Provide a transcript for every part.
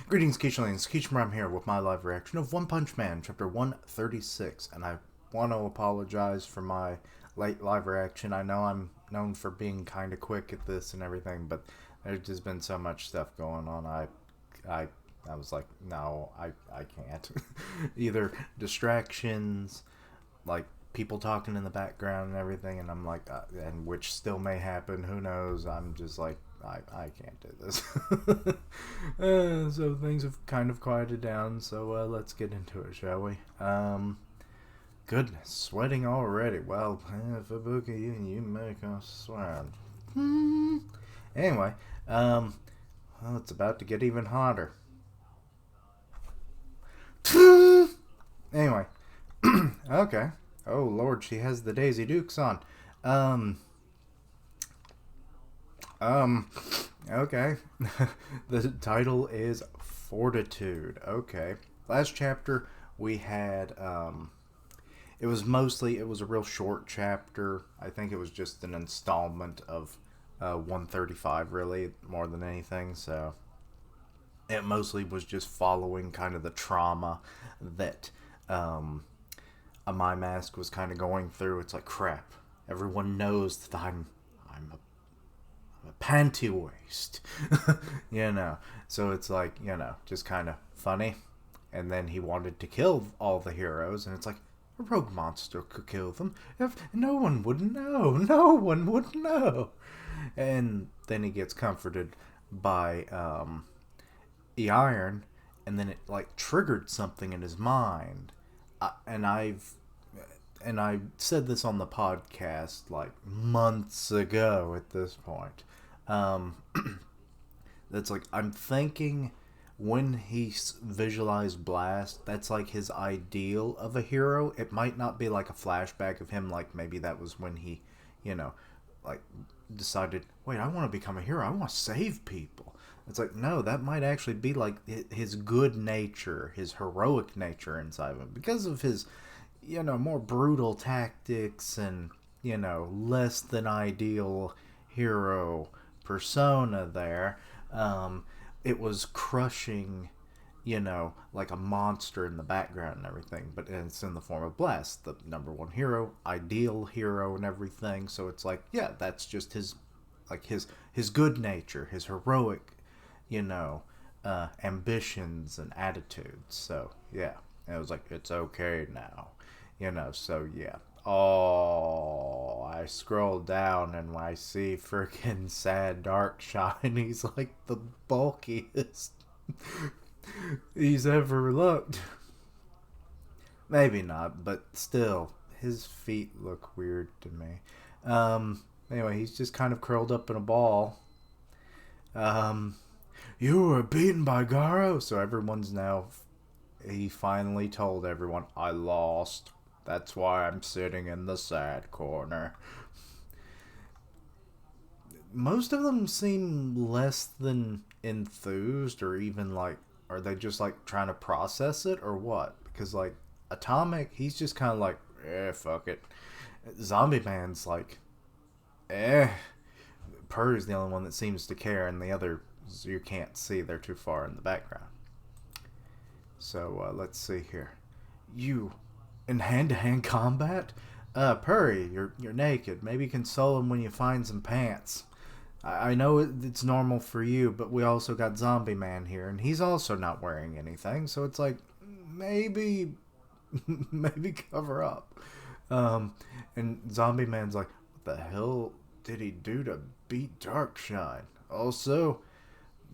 Greetings, Keishlings. Keishram here with my live reaction of One Punch Man, Chapter 136. And I want to apologize for my late live reaction. I know I'm known for being kind of quick at this and everything, but there's just been so much stuff going on. I, I was like, no, I can't. Either distractions, like people talking in the background and everything, and I'm like, and which still may happen, who knows. I'm just like, I can't do this. So things have kind of quieted down, so let's get into it, shall we? Goodness, sweating already. Well, if a book of you make us sweat. Anyway, well, it's about to get even hotter. Anyway, okay. Oh Lord, she has the Daisy Dukes on. Okay. The title is Fortitude. Okay. Last chapter we had, it was a real short chapter. I think it was just an installment of 135, really, more than anything. So it mostly was just following kind of the trauma that a My Mask was kind of going through. It's like, crap. Everyone knows that I'm a panty waist. So it's like, just kind of funny. And then he wanted to kill all the heroes, and it's like, a rogue monster could kill them. If no one would know. No one would know. And then he gets comforted by E-Iron, and then it like triggered something in his mind. And I said this on the podcast like months ago at this point. That's like, I'm thinking when he visualized Blast, that's like his ideal of a hero. It might not be like a flashback of him, like maybe that was when he, like decided, wait, I want to become a hero. I want to save people. It's like, no, that might actually be like his good nature, his heroic nature inside of him, because of his, more brutal tactics and, less than ideal hero persona there. It was crushing, like a monster in the background and everything, but it's in the form of Blast, the number one hero, ideal hero and everything. So it's like, yeah, that's just his, like his good nature, his heroic, ambitions and attitudes. So yeah, and it was like, it's okay now, so yeah. Oh, I scroll down and I see freaking sad Dark Shine. He's like the bulkiest he's ever looked. Maybe not, but still, his feet look weird to me. Anyway, he's just kind of curled up in a ball. You were beaten by Garou, so everyone's now. He finally told everyone, I lost. That's why I'm sitting in the sad corner. Most of them seem less than enthused, or even like, are they just like trying to process it or what? Because like Atomic, he's just kind of like, fuck it. Zombie Man's like, Purr's the only one that seems to care, and the others you can't see, they're too far in the background. So let's see here. You in hand-to-hand combat? Purry, you're naked. Maybe console him when you find some pants. I know it's normal for you, but we also got Zombie Man here, and he's also not wearing anything, so it's like, maybe cover up. And Zombie Man's like, what the hell did he do to beat Darkshine? Also,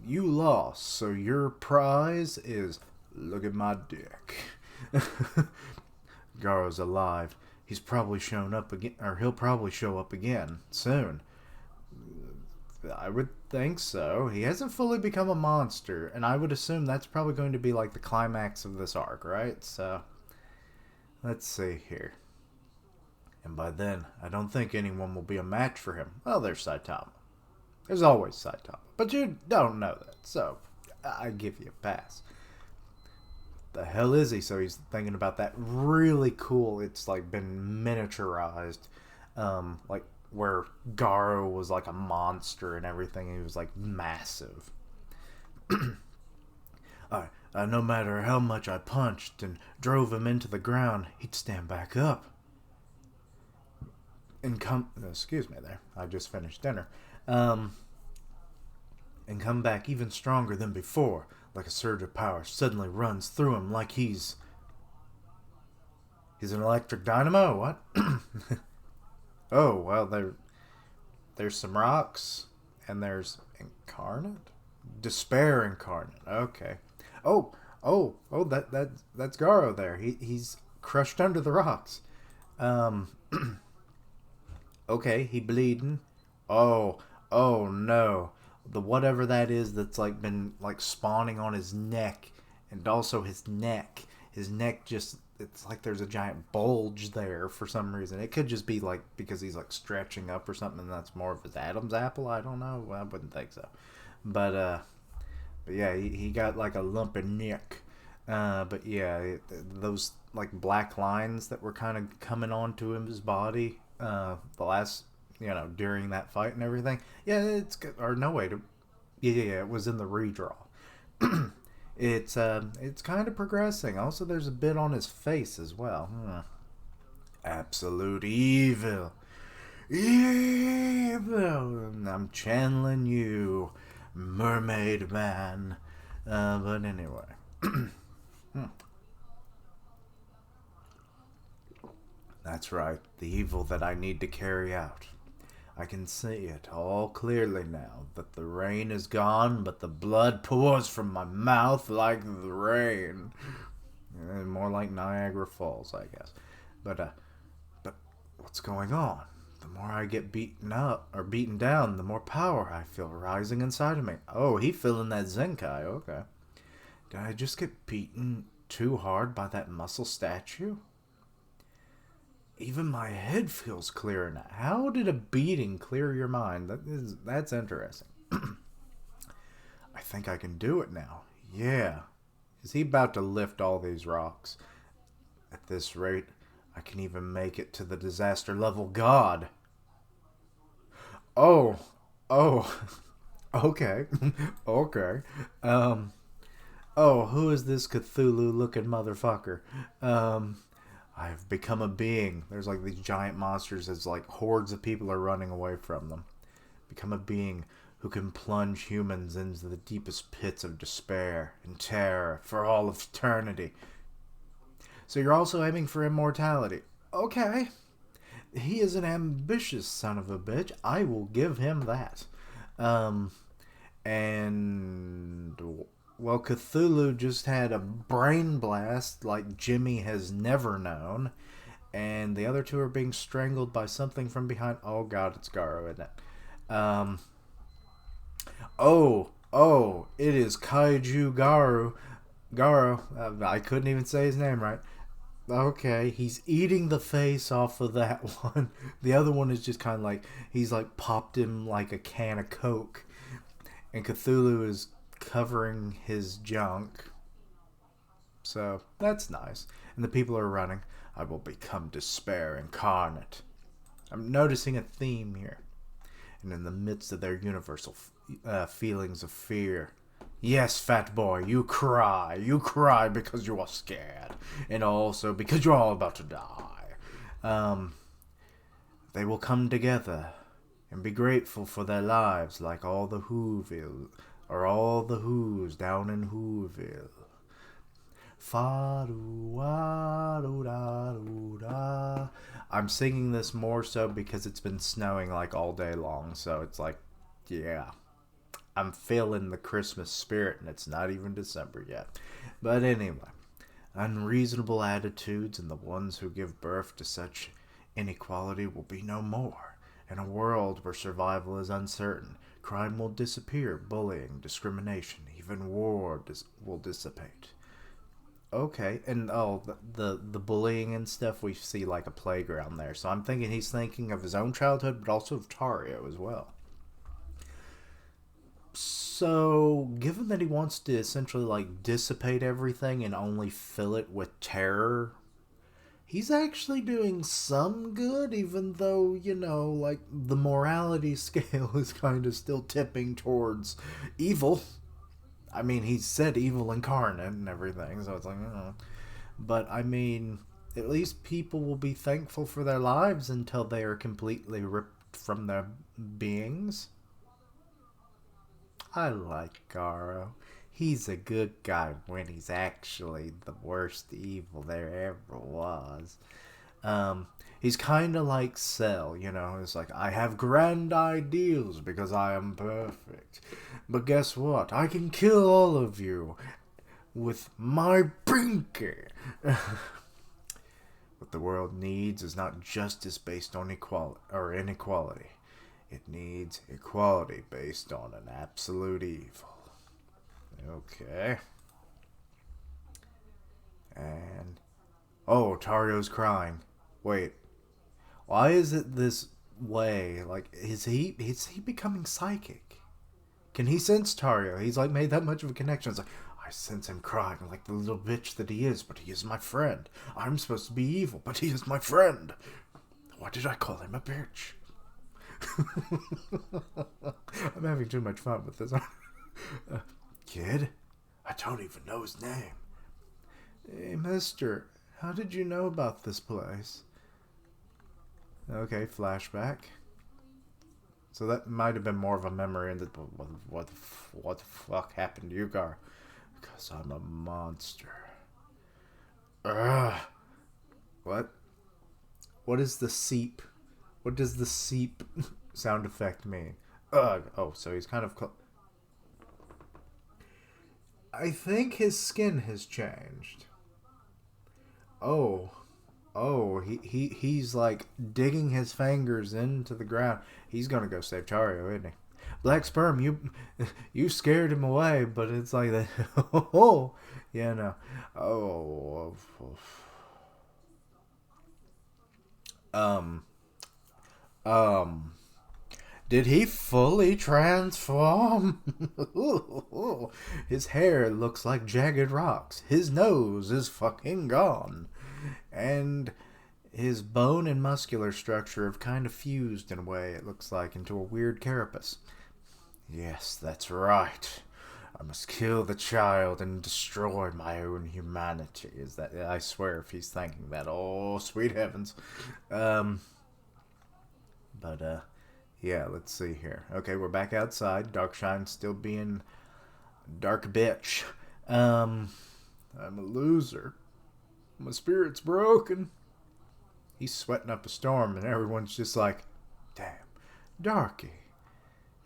you lost, so your prize is, look at my dick. Garou's alive. He's probably shown up again, or he'll probably show up again soon. I would think so. He hasn't fully become a monster, and I would assume that's probably going to be like the climax of this arc, right? So, let's see here. And by then, I don't think anyone will be a match for him. Well, there's Saitama. There's always Saitama. But you don't know that, so I give you a pass. The hell is he? So he's thinking about that really cool, it's like been miniaturized, like where Garou was like a monster and everything. He was like massive. No matter how much I punched and drove him into the ground, he'd stand back up and come. Excuse me, there. I just finished dinner. Um, and come back even stronger than before, like a surge of power suddenly runs through him, like he's an electric dynamo. What? Oh well, there's some rocks, and there's incarnate, despair incarnate. Okay. Oh, that's Garou there. He's crushed under the rocks. Um. Okay, he bleeding. Oh, oh no. The whatever that is that's like been like spawning on his neck, and also his neck. His neck just, it's like there's a giant bulge there for some reason. It could just be like because he's like stretching up or something and that's more of his Adam's apple. I don't know. I wouldn't think so. But yeah, he got like a lumpy neck. But yeah, those like black lines that were kind of coming onto his body, the last, during that fight and everything. Yeah, it's good. Or no, wait, yeah, it was in the redraw. It's kind of progressing. Also, there's a bit on his face as well. Absolute evil, evil. I'm channeling you, mermaid man. But anyway. That's right, the evil that I need to carry out. I can see it all clearly now that the rain is gone, but the blood pours from my mouth like the rain. More like Niagara Falls, I guess. But what's going on? The more I get beaten up or beaten down, the more power I feel rising inside of me. Oh, he feeling that Zenkai. Okay. Did I just get beaten too hard by that muscle statue? Even my head feels clearer now. How did a beating clear your mind? That's interesting. I think I can do it now. Yeah. Is he about to lift all these rocks? At this rate, I can even make it to the disaster level god. Oh. Oh. Okay. Okay. Oh, who is this Cthulhu looking motherfucker? I have become a being. There's like these giant monsters as like hordes of people are running away from them. Become a being who can plunge humans into the deepest pits of despair and terror for all of eternity. So you're also aiming for immortality. Okay. He is an ambitious son of a bitch. I will give him that. Um, and well, Cthulhu just had a brain blast like Jimmy has never known, and the other two are being strangled by something from behind. Oh God, it's Garou, isn't it? Oh, it is Kaiju Garou. Garou, I couldn't even say his name right. Okay, he's eating the face off of that one. The other one is just kind of like he's like popped him like a can of Coke, and Cthulhu is covering his junk. So that's nice. And the people are running. I will become despair incarnate. I'm noticing a theme here. And in the midst of their universal feelings of fear. Yes, fat boy, you cry. You cry because you are scared. And also because you're all about to die. They will come together and be grateful for their lives like all the Whoville, or all the Who's down in Whoville. I'm singing this more so because it's been snowing like all day long, so it's like, yeah, I'm feeling the Christmas spirit, and it's not even December yet. But anyway, unreasonable attitudes and the ones who give birth to such inequality will be no more. In a world where survival is uncertain, crime will disappear, bullying, discrimination, even war will dissipate. Okay, and the bullying and stuff, we see like a playground there. So I'm thinking he's thinking of his own childhood, but also of Tario as well. So, given that he wants to essentially like dissipate everything and only fill it with terror, he's actually doing some good, even though, like the morality scale is kind of still tipping towards evil. I mean, he said evil incarnate and everything, so it's like, But, I mean, at least people will be thankful for their lives until they are completely ripped from their beings. I like Garou. He's a good guy when he's actually the worst evil there ever was. He's kind of like Cell, you know. It's like, I have grand ideals because I am perfect. But guess what? I can kill all of you with my pinky. What the world needs is not justice based on equality or inequality. It needs equality based on an absolute evil. Okay. And oh, Tario's crying. Wait. Why is it this way? Like, is he becoming psychic? Can he sense Tario? He's like made that much of a connection. It's like, I sense him crying like the little bitch that he is, but he is my friend. I'm supposed to be evil, but he is my friend. Why did I call him a bitch? I'm having too much fun with this. Kid? I don't even know his name. Hey, mister, how did you know about this place? Okay, flashback. So that might have been more of a memory, and what the fuck happened to you, Gar? Because I'm a monster. Ugh. What? What is the seep? What does the seep sound effect mean? Ugh. Oh, so he's kind of... I think his skin has changed. Oh. Oh, he's like digging his fingers into the ground. He's gonna go save Tario, isn't he? Black Sperm, you scared him away, but it's like that. Oh, yeah, no. Oh, did he fully transform? His hair looks like jagged rocks. His nose is fucking gone. And his bone and muscular structure have kind of fused in a way, it looks like, into a weird carapace. Yes, that's right. I must kill the child and destroy my own humanity. Is that? I swear, if he's thinking that, oh sweet heavens. Yeah. Let's see here. Okay, we're back outside. Darkshine's still being dark bitch. I'm a loser. My spirit's broken. He's sweating up a storm, and everyone's just like, damn, Darky.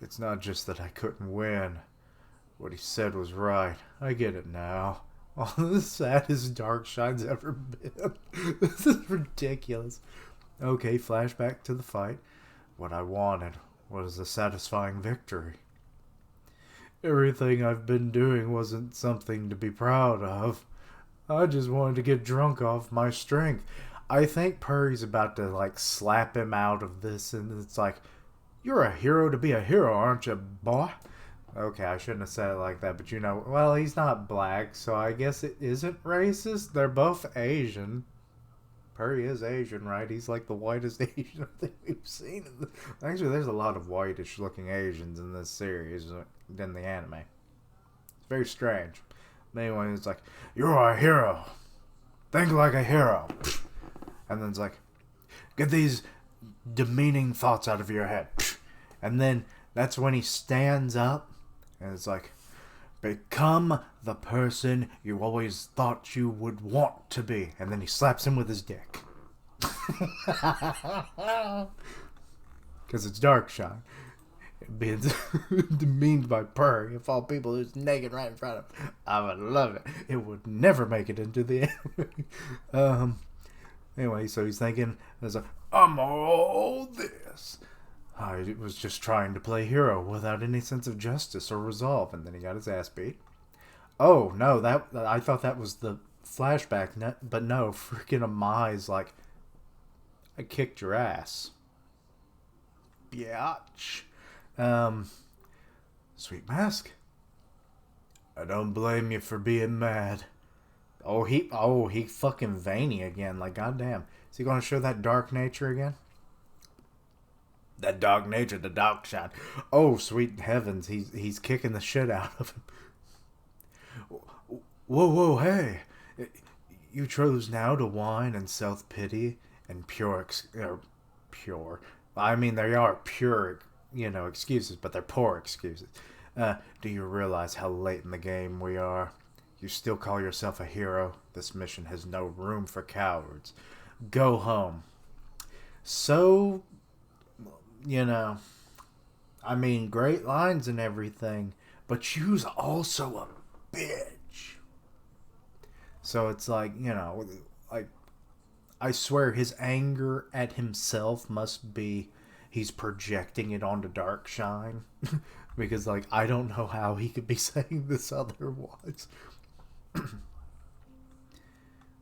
It's not just that I couldn't win. What he said was right. I get it now. Oh, the saddest Darkshine's ever been. This is ridiculous. Okay, flashback to the fight. What I wanted was a satisfying victory. Everything I've been doing wasn't something to be proud of. I just wanted to get drunk off my strength. I think Purry's about to, like, slap him out of this, and it's like, you're a hero to be a hero, aren't you, boy? Okay, I shouldn't have said it like that, but you know, well, he's not black, so I guess it isn't racist. They're both Asian. Purry is Asian, right? He's like the whitest Asian I think we've seen. Actually, there's a lot of whitish-looking Asians in this series than the anime. It's very strange. But anyway, it's like, you're a hero. Think like a hero. And then it's like, get these demeaning thoughts out of your head. And then that's when he stands up, and it's like, become the person you always thought you would want to be. And then he slaps him with his dick. Because it's Darkshine. Being demeaned by Purry, of all people, who's naked right in front of him. I would love it. It would never make it into the anime. Anyway, so he's thinking, I'm all this. I was just trying to play hero without any sense of justice or resolve, and then he got his ass beat. Oh, no, I thought that was the flashback, but no, freaking Amai's like, I kicked your ass. Biatch. Sweet Mask. I don't blame you for being mad. Oh, he fucking veiny again. Like, goddamn. Is he gonna show that dark nature again? That dark nature, the Darkshine. Oh, sweet heavens. He's kicking the shit out of him. Whoa, whoa, hey! You chose now to whine and self-pity and pure. I mean, they are pure, excuses, but they're poor excuses. Do you realize how late in the game we are? You still call yourself a hero? This mission has no room for cowards. Go home. So, you know, I mean, great lines and everything, but you's also a bitch. So it's like, like, I swear his anger at himself must be he's projecting it onto Darkshine. Because, like, I don't know how he could be saying this otherwise.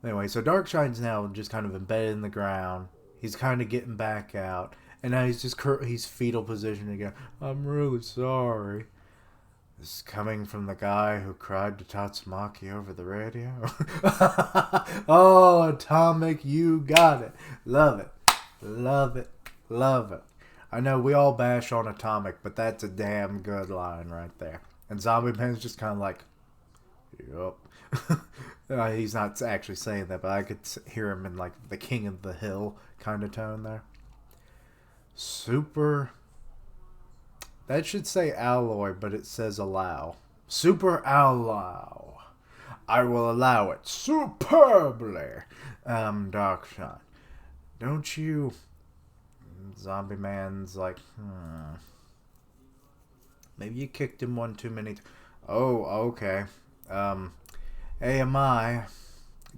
Anyway, so Darkshine's now just kind of embedded in the ground. He's kind of getting back out. And now he's fetal position again. I'm really sorry. This is coming from the guy who cried to Tatsumaki over the radio. Oh, Atomic, you got it. Love it. Love it. Love it. I know we all bash on Atomic, but that's a damn good line right there. And Zombie Man's just kind of like, yup. He's not actually saying that, but I could hear him in like the King of the Hill kind of tone there. Super. That should say alloy, but it says allow. Super allow. I will allow it superbly. Darkshine. Don't you... Zombie Man's like, maybe you kicked him one too many. Oh, okay. AMI,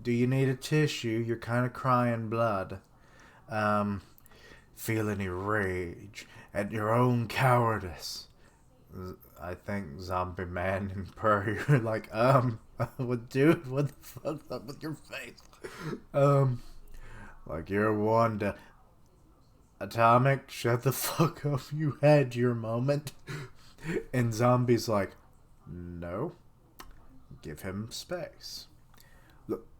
do you need a tissue? You're kind of crying blood. Feel any rage at your own cowardice? I think Zombie Man and Prairie are like, dude, what the fuck's up with your face? Like you're one to... Atomic, shut the fuck up, you had your moment. And Zombie's like, no. Give him space.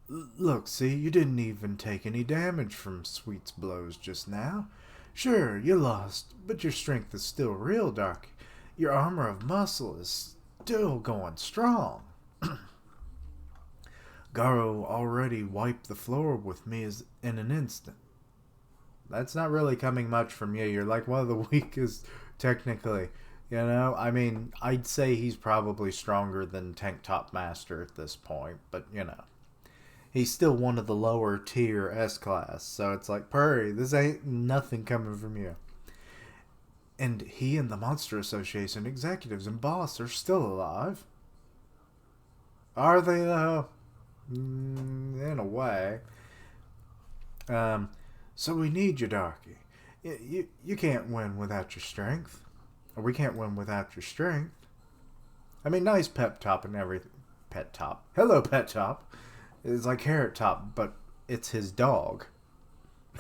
Look, see, you didn't even take any damage from Sweet's blows just now. Sure, you lost, but your strength is still real, Dark. Your armor of muscle is still going strong. Garou already wiped the floor with me in an instant. That's not really coming much from you. You're like one of the weakest, technically. I mean, I'd say he's probably stronger than Tank Top Master at this point, but, he's still one of the lower tier S-Class, so it's like, Prairie, this ain't nothing coming from you. And he and the Monster Association executives and boss are still alive. Are they, though? In a way. So we need you, Darky. You can't win without your strength. Or we can't win without your strength. I mean, nice pep top and everything. Pet top. Hello, Pet Top. It's like Carrot Top, but it's his dog.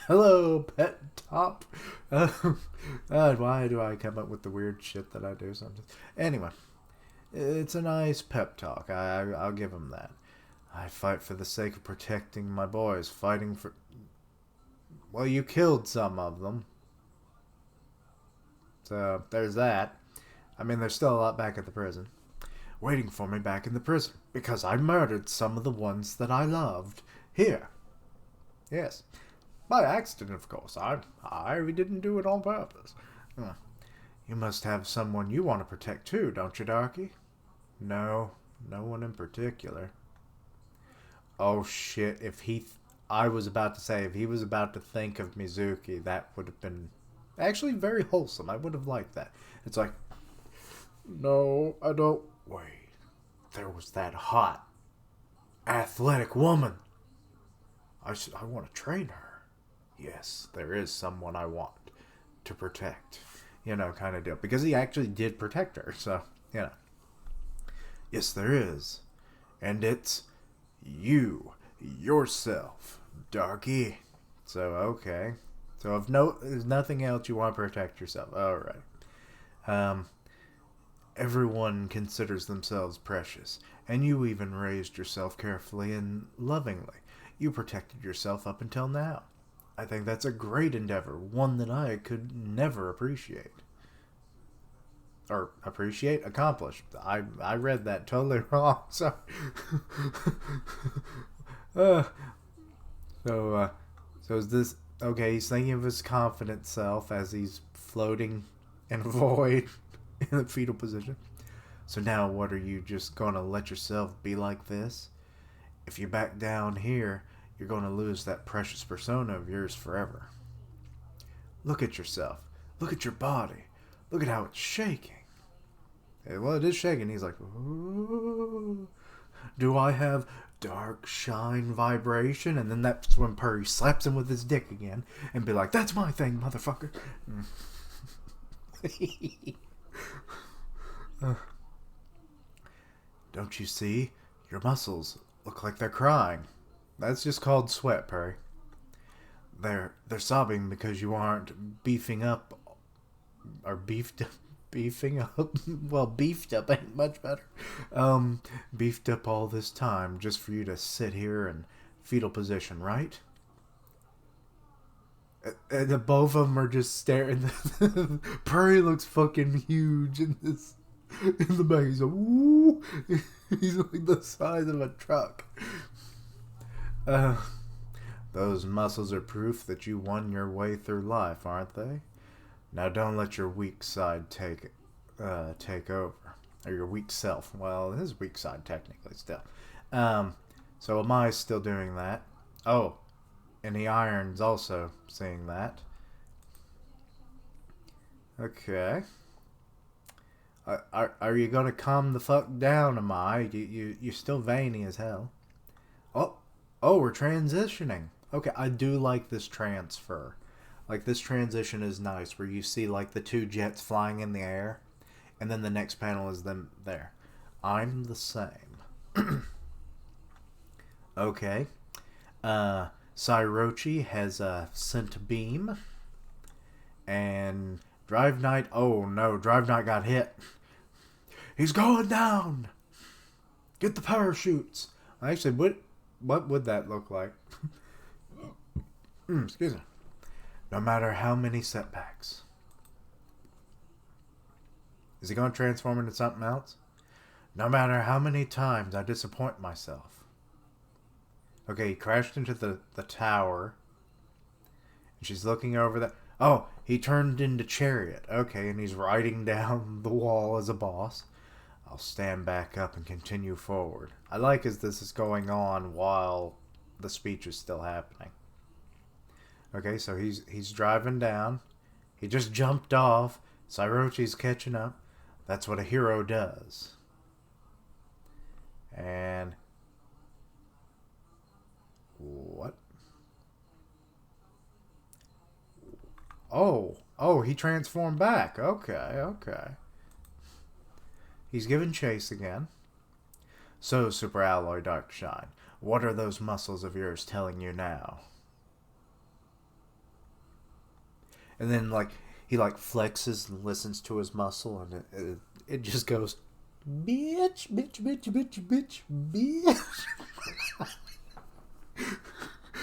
Hello, Pet Top. Why do I come up with the weird shit that I do sometimes? Anyway, it's a nice pep talk. I'll give him that. I fight for the sake of protecting my boys. Fighting for... Well, you killed some of them. So, there's that. I mean, there's still a lot back at the prison. Waiting for me back in the prison. Because I murdered some of the ones that I loved. Here. Yes. By accident, of course. I didn't do it on purpose. You must have someone you want to protect too, don't you, Darky? No. No one in particular. Oh, shit. I was about to say, if he was about to think of Mizuki, that would have been actually very wholesome. I would have liked that. It's like, no, I don't. Wait. There was that hot, athletic woman. I want to train her. Yes, there is someone I want to protect. Kind of deal. Because he actually did protect her, so, Yes, there is. And it's you, yourself, Darky. So, okay. So, if there's nothing else, you want to protect yourself. Alright. Everyone considers themselves precious, and you even raised yourself carefully and lovingly. You protected yourself up until now. I think that's a great endeavor, one that I could never appreciate. or appreciate, accomplish. I read that totally wrong. Sorry. uh, so so is this okay? He's thinking of his confident self as he's floating in a void in the fetal position. So now, what are you just gonna let yourself be like this? If you back down here, you're gonna lose that precious persona of yours forever. Look at yourself. Look at your body. Look at how it's shaking. Well, it is shaking. He's like, ooh. Do I have dark shine vibration? And then that's when Purry slaps him with his dick again and be like, that's my thing, motherfucker. Don't you see? Your muscles look like they're crying. That's just called sweat, Purry. They're sobbing because you aren't beefing up or beefing up. Well, beefed up ain't much better. Beefed up all this time just for you to sit here in fetal position, right? And the both of them are just staring. Purry looks fucking huge in this. In the back, he's like, woo! He's like the size of a truck. Those muscles are proof that you won your way through life, aren't they? Now don't let your weak side take over, or your weak self. Well, it is weak side technically still. So am I still doing that? Oh, and the iron's also seeing that. Okay. Are you gonna calm the fuck down? Am I? You're still veiny as hell. Oh, we're transitioning. Okay, I do like this transfer. Like, this transition is nice, where you see, like, the two jets flying in the air, and then the next panel is them there. I'm the same. Okay. Sairochi has sent a beam, and Drive Knight, oh no, Drive Knight got hit. He's going down! Get the parachutes! Actually, what would that look like? Excuse me. No matter how many setbacks. Is he going to transform into something else? No matter how many times I disappoint myself. Okay, he crashed into the tower. And she's looking over that. Oh, he turned into Chariot. Okay, and he's riding down the wall as a boss. I'll stand back up and continue forward. I like as this is going on while the speech is still happening. Okay, so he's driving down. He just jumped off. Sairochi's catching up. That's what a hero does. And what? Oh, he transformed back. Okay. He's given chase again. So, Super Alloy Dark Shine, what are those muscles of yours telling you now? And then, like, he, like, flexes and listens to his muscle, and it just goes, bitch.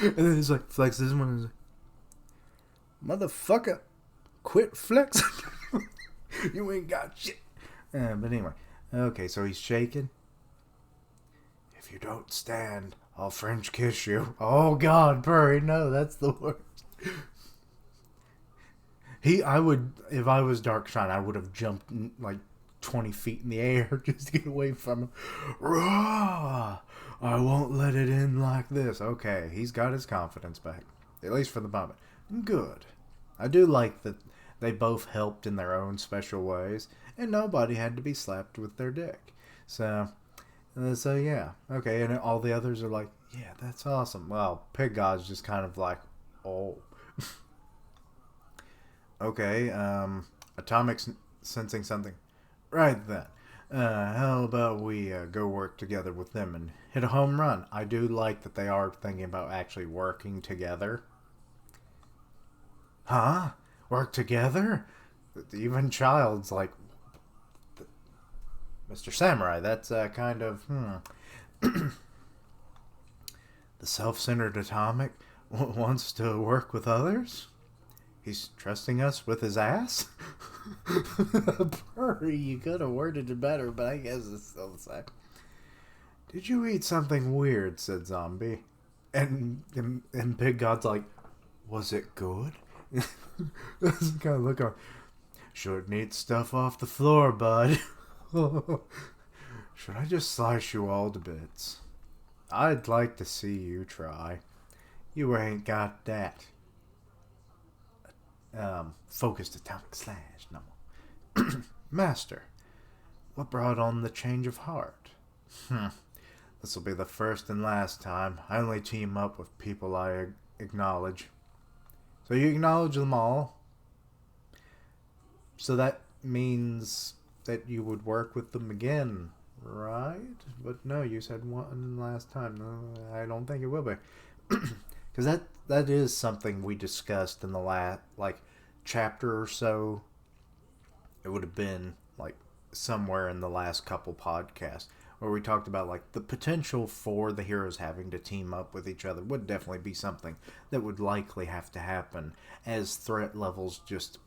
And then he's like, flexes one, and he's like, motherfucker, quit flexing. You ain't got shit. But anyway, okay, so he's shaking. If you don't stand, I'll French kiss you. Oh God, Purry, no, that's the worst. I would, if I was Dark Shine, I would have jumped like 20 feet in the air just to get away from him. Raw! I won't let it in like this. Okay, he's got his confidence back, at least for the moment. Good. I do like that they both helped in their own special ways, and nobody had to be slapped with their dick. So yeah. Okay, and all the others are like, yeah, that's awesome. Well, Pig God's just kind of like, oh. Okay, Atomic's sensing something. Right then. How about we go work together with them and hit a home run? I do like that they are thinking about actually working together. Huh? Work together? Even Child's like, Mr. Samurai, that's kind of, The self-centered Atomic wants to work with others? He's trusting us with his ass? Purry, you could have worded it better, but I guess it's still the same. Did you eat something weird, said Zombie. And Pig God's like, was it good? This kind of look on. Shouldn't eat stuff off the floor, bud. Should I just slice you all to bits? I'd like to see you try. You ain't got that. Focused atomic slash. No. Master, what brought on the change of heart? This'll be the first and last time. I only team up with people I acknowledge. So you acknowledge them all? So that means that you would work with them again, right? But no, you said one last time. No, I don't think it will be. Because that is something we discussed in the last, chapter or so. It would have been, somewhere in the last couple podcasts, where we talked about, the potential for the heroes having to team up with each other would definitely be something that would likely have to happen as threat levels just,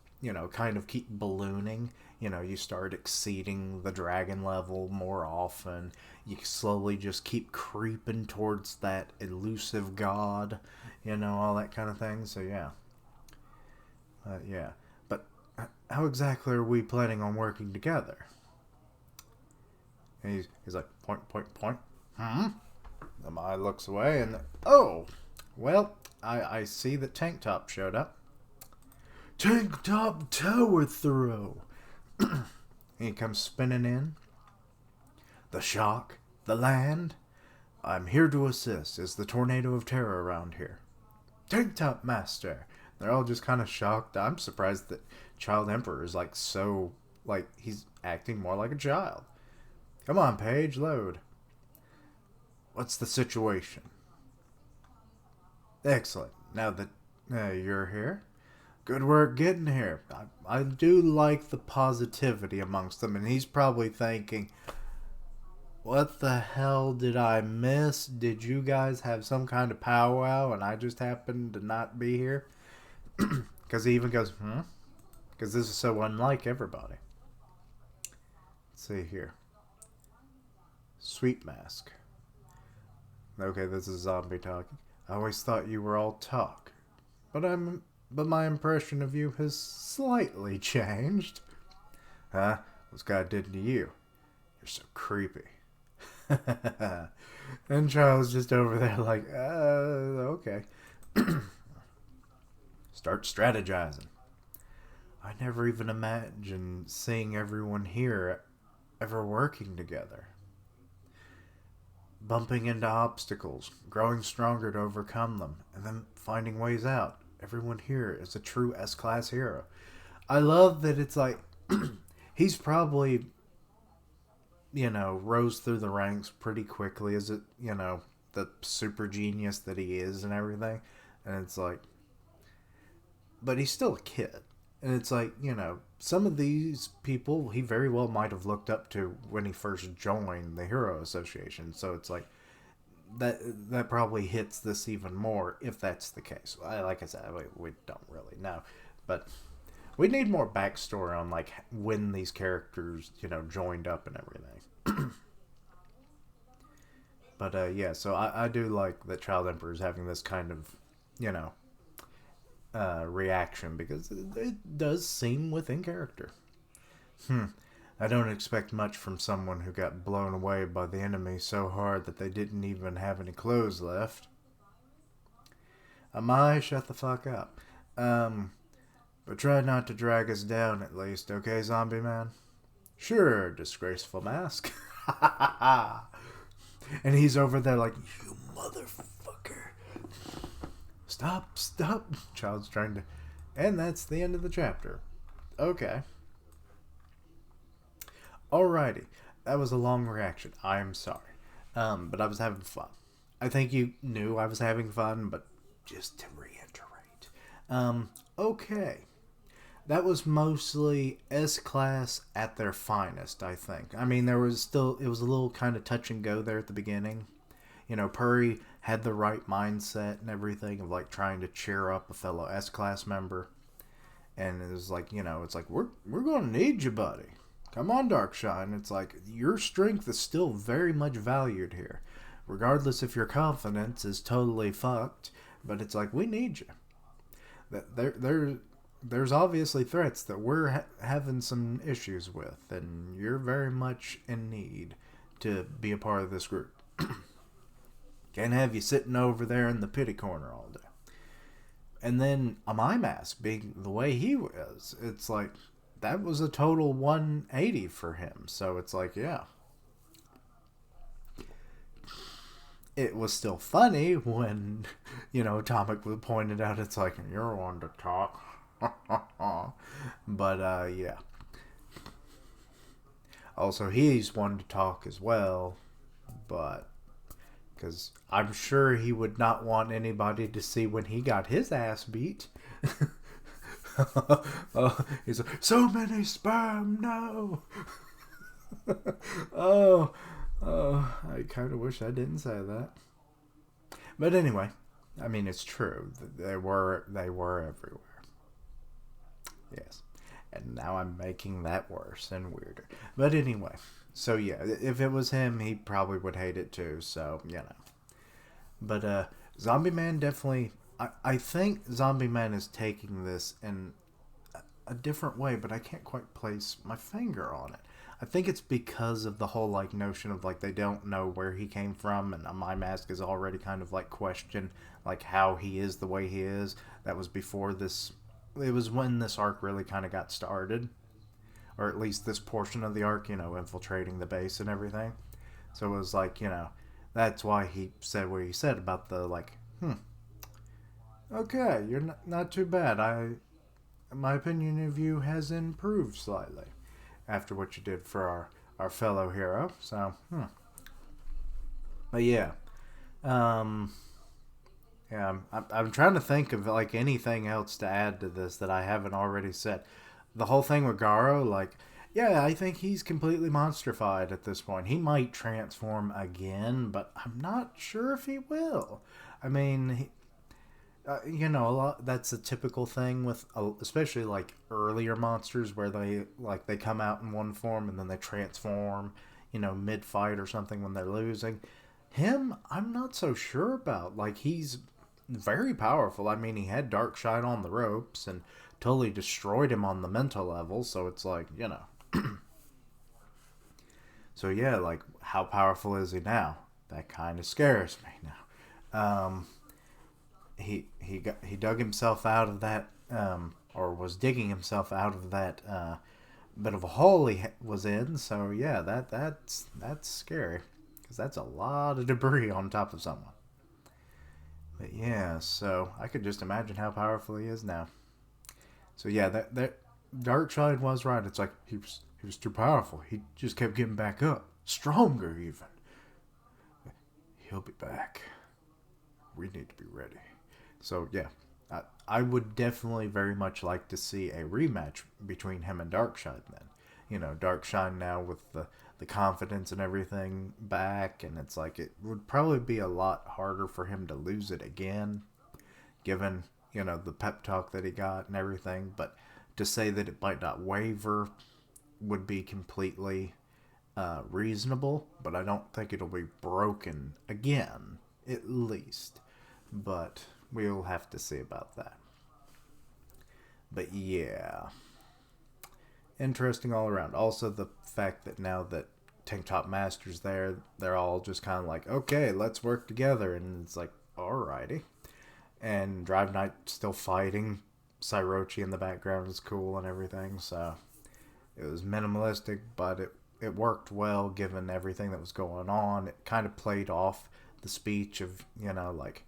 kind of keep ballooning. You start exceeding the dragon level more often. You slowly just keep creeping towards that elusive god, all that kind of thing. So, yeah. Yeah. But how exactly are we planning on working together? And he's like, point. The Mai looks away and, oh, well, I see that Tank Top showed up. Tank Top Tower Throw. He comes spinning in. The shock, the land. I'm here to assist. Is the tornado of terror around here? Tank Top Master. They're all just kind of shocked. I'm surprised that Child Emperor is he's acting more like a child. Come on, Paige, load. What's the situation? Excellent. Now that you're here, good work getting here. I do like the positivity amongst them, and he's probably thinking, what the hell did I miss? Did you guys have some kind of powwow and I just happened to not be here? Because he even goes, Because this is so unlike everybody. Let's see here. Sweet Mask. Okay, this is Zombie talking. I always thought you were all talk. But my impression of you has slightly changed. Huh? What's God did to you? You're so creepy. And Charles just over there okay. Start strategizing. I never even imagined seeing everyone here ever working together. Bumping into obstacles, growing stronger to overcome them, and then finding ways out. Everyone here is a true S-class hero. I love that it's he's probably, rose through the ranks pretty quickly as the super genius that he is and everything. And it's but he's still a kid. And it's some of these people he very well might have looked up to when he first joined the Hero Association. So it's that probably hits this even more if that's the case. Like I said, we don't really know. But we need more backstory on when these characters, joined up and everything. But yeah, so I do like that Child Emperor is having this kind of, reaction, because it does seem within character. I don't expect much from someone who got blown away by the enemy so hard that they didn't even have any clothes left. Amai, shut the fuck up. But try not to drag us down at least, okay, Zombie Man? Sure, disgraceful mask. And he's over there you motherfucker. Stop. Child's trying to... And that's the end of the chapter. Okay. Alrighty. That was a long reaction. I'm sorry. But I was having fun. I think you knew I was having fun, but just to reiterate. Okay. That was mostly S-Class at their finest, I think. I mean, it was a little kind of touch and go there at the beginning. Purry had the right mindset and everything of trying to cheer up a fellow S-Class member. And it was like, it's like, we're going to need you, buddy. Come on, Darkshine. It's like, your strength is still very much valued here. Regardless if your confidence is totally fucked, but it's like, we need you. There's obviously threats that we're having some issues with, and you're very much in need to be a part of this group. Can't have you sitting over there in the pity corner all day. And then a my mask being the way he was, it's like, that was a total 180 for him. So it's like, yeah. It was still funny when, Tomic pointed out, it's like, you're one to talk. But, yeah. Also, he's one to talk as well, but because I'm sure he would not want anybody to see when he got his ass beat. He's like, so many sperm, no. oh, I kind of wish I didn't say that. But anyway, I mean, it's true. They were everywhere. Yes. And now I'm making that worse and weirder. But anyway, so yeah, if it was him, he probably would hate it too. So, But Zombie Man definitely, I think Zombie Man is taking this in a different way, but I can't quite place my finger on it. I think it's because of the whole like notion of like they don't know where he came from, and my mask is already kind of like questioned like how he is the way he is. That was before this. It was when this arc really kind of got started, or at least this portion of the arc, infiltrating the base and everything. So it was like, that's why he said what he said about the like, okay, you're not too bad. My opinion of you has improved slightly after what you did for our fellow hero. So, but yeah, yeah, I'm trying to think of like anything else to add to this that I haven't already said. The whole thing with Garou, like, yeah, I think he's completely monstrified at this point. He might transform again, but I'm not sure if he will. I mean, a lot. That's a typical thing with, especially like earlier monsters, where they come out in one form and then they transform, mid fight or something when they're losing. Him, I'm not so sure about. Like, he's very powerful. I mean, he had Darkshine on the ropes and totally destroyed him on the mental level. So it's like, So yeah, like, how powerful is he now? That kind of scares me now. He dug himself out of that, or was digging himself out of that bit of a hole he was in. So yeah, that's scary, because that's a lot of debris on top of someone. But yeah, so I could just imagine how powerful he is now. So yeah, that Darkseid was right. It's like he was too powerful. He just kept getting back up, stronger even. He'll be back. We need to be ready. So yeah, I would definitely very much like to see a rematch between him and Darkseid then. Darkseid now with the confidence and everything back, and it's like it would probably be a lot harder for him to lose it again, given, the pep talk that he got and everything. But to say that it might not waver would be completely reasonable, but I don't think it'll be broken again, at least. But we'll have to see about that. But yeah, interesting all around. Also, the fact that now that Tank Top Master's there, they're all just kind of like, okay, let's work together. And it's like, alrighty. And Drive Knight still fighting. Cyrochi in the background is cool and everything. So it was minimalistic, but it worked well given everything that was going on. It kind of played off the speech of, like,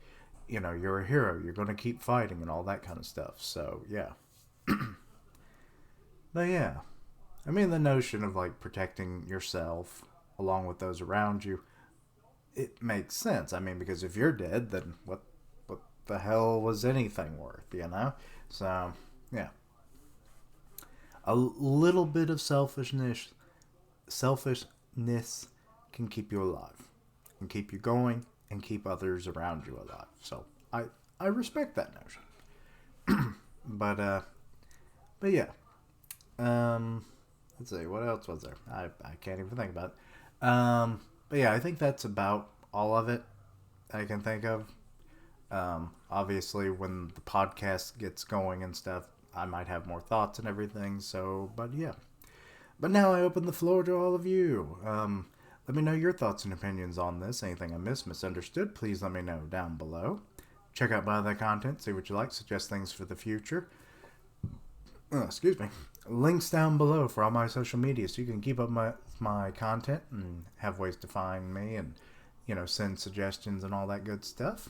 you're a hero, you're going to keep fighting and all that kind of stuff. So, yeah. But yeah, I mean, the notion of like protecting yourself along with those around you, it makes sense. I mean, because if you're dead, then what the hell was anything worth, So, yeah. A little bit of selfishness can keep you alive, can keep you going, and keep others around you alive. So I respect that notion. But But yeah. Um, let's see. What else was there? I can't even think about it. But yeah, I think that's about all of it I can think of. Obviously, when the podcast gets going and stuff, I might have more thoughts and everything. So, but yeah. But now I open the floor to all of you. Let me know your thoughts and opinions on this. Anything I missed, misunderstood, please let me know down below. Check out my other content, see what you like, suggest things for the future. Excuse me. Links down below for all my social media so you can keep up my content and have ways to find me and, send suggestions and all that good stuff.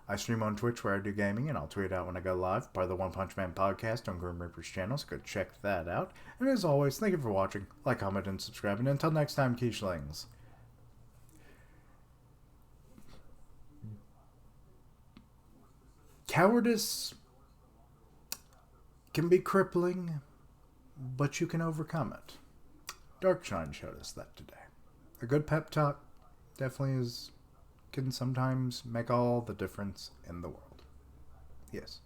I stream on Twitch where I do gaming, and I'll tweet out when I go live. Part of the One Punch Man podcast on Grim Reaper's channel, so go check that out. And as always, thank you for watching. Like, comment, and subscribe. And until next time, Quiche-lings. Cowardice can be crippling, but you can overcome it. Darkshine showed us that today. A good pep talk definitely can sometimes make all the difference in the world. Yes.